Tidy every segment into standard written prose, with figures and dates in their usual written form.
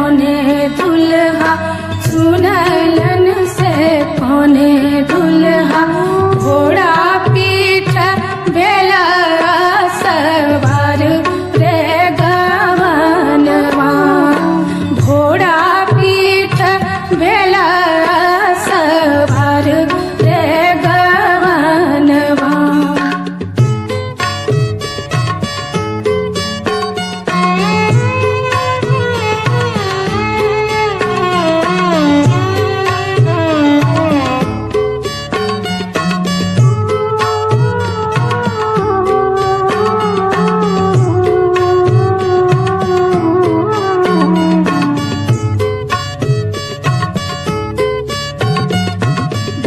कौने दुल्हा सुनैलन से कौने दुल्हा घोड़ा पीठ भेला सवार रे गवनवा घोड़ा पीठ भेला सवार रे गवनवा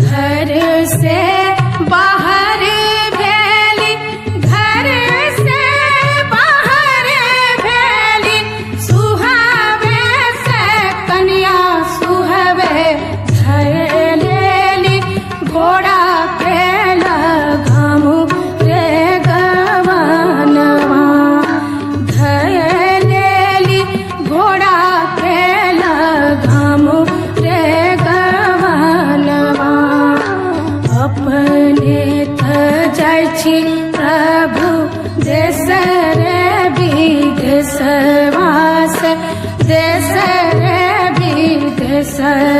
घर से बाहर भेली घर से बाहर भेली सुहावे से कन्या सुहावे धर लेली घोड़ा खेला घामू रे गवनवा धर लेली घोड़ा खेला घामू रे गवनवा अपने त जाइ छी प्रभु देश रे विदेशवास देश रे विदेशवास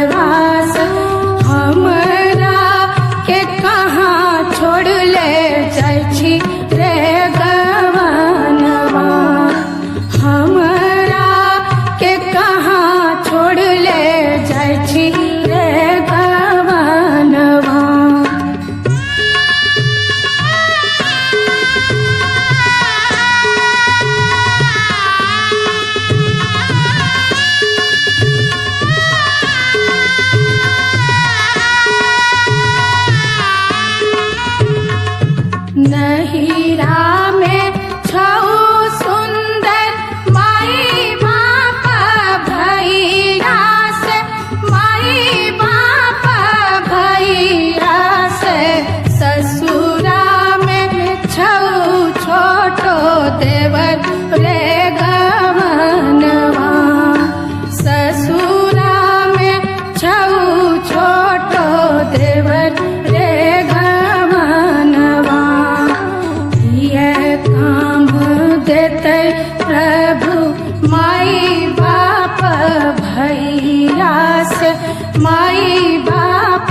हमरा के कहाँ छोड़ ले जाइ छी रे गवनवा हमरा के कहाँ छोड़ ले जाइ छी रे गवनवा नहिरा में छऊ सुंदर माई बाप भैया से माई बाप भैया से ससुरा में छऊ छोटो देवर रे गवनवा ससुरा में छऊ छोटो देवर रे गवनवा ये काम देते प्रभु माई बाप भैया से माई बाप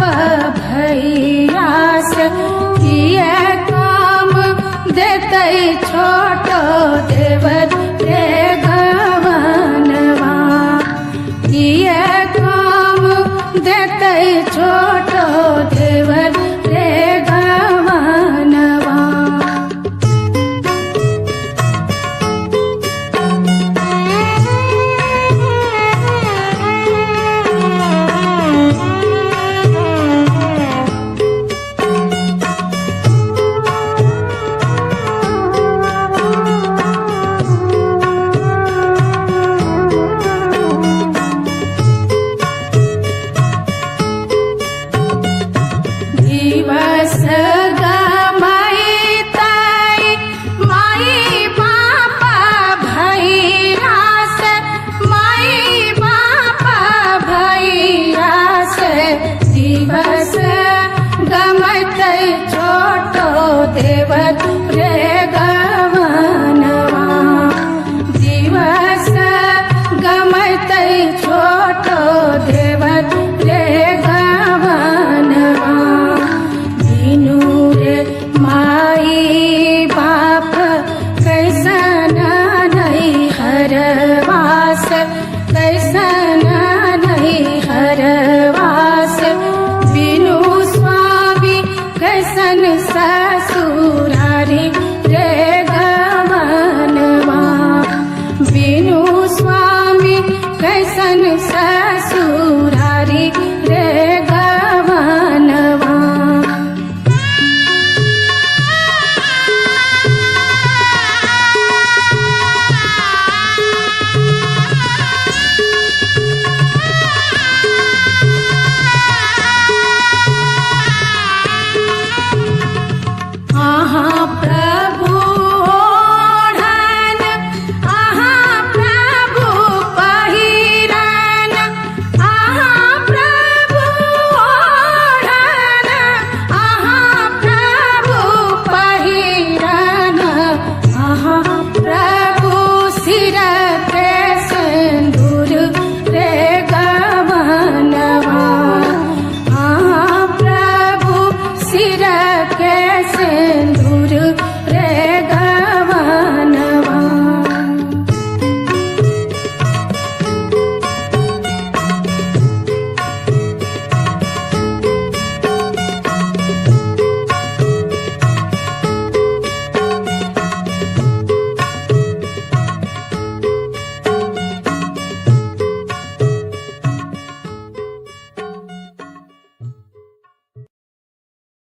भैया से ये काम देते छोटो देवर रे गवनवा ये काम देते छोटो देवर रे गवनवा दिवस गमाई ताई माई बाप भैया से माई बाप भैया से दिवस गमते छोटो देवर रे गवनवा दिवस गमते छोटो देवर रे गवनवा बिनु रे माई बाप कैसन नहीं हरवास कैसन नहीं हरवास बिनु स्वामी कैसन ससुरारी रे गवनवा बिनु स्वामी कैसन ससुरारी रे